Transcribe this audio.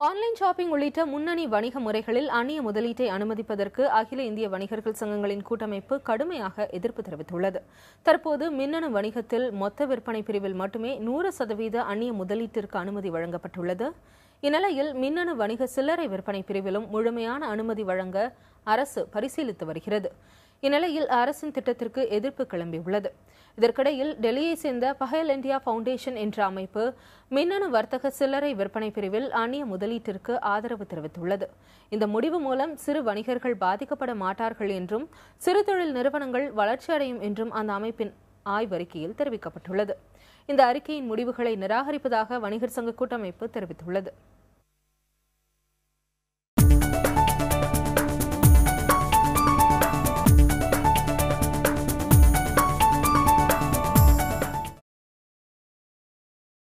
Online shopping உள்ளிட்ட முன்னணி வணிக முறைகளில் அந்நிய முதலீட்டை அனுமதிப்பதற்கு அகில இந்திய வணிகர்கள் சங்கங்களின் கூட்டமைப்பு கடுமையாக எதிர்ப்பு தெரிவித்துள்ளது. தற்போது மின்னணு வணிகத்தில் மொத்த விற்பனை பிரிவில் மட்டுமே 100% அந்நிய முதலீட்டிற்கு அனுமதி வழங்கப்பட்டுள்ளது. இந்நிலையில் மின்னணு வணிக சில்லறை விற்பனை பிரிவிலும் முழுமையான அனுமதி வழங்க அரசு பரிசீலித்து வருகிறது. இந்நிலையில் அரசின் திட்டத்திற்கு எதிர்ப்பு கிளம்பியுள்ளது. இதற்கிடையில் டெல்லியை சேர்ந்த பஹல் இந்தியா ஃபவுண்டேஷன் என்ற அமைப்பு மின்னணு வர்த்தக சில்லறை விற்பனை பிரிவில் அந்நிய முதலீட்டிற்கு ஆதரவு தெரிவித்துள்ளது. இந்த முடிவு மூலம் சிறு வணிகர்கள் பாதிக்கப்பட மாட்டார்கள் என்றும் சிறு தொழில் நிறுவனங்கள் வளர்ச்சியடையும் என்றும் அந்த அமைப்பின் ஆய்வறிக்கையில் தெரிவிக்கப்பட்டுள்ளது. இந்த அறிக்கையின் முடிவுகளை நிராகரிப்பதாக வணிகர் சங்க கூட்டமைப்பு தெரிவித்துள்ளது.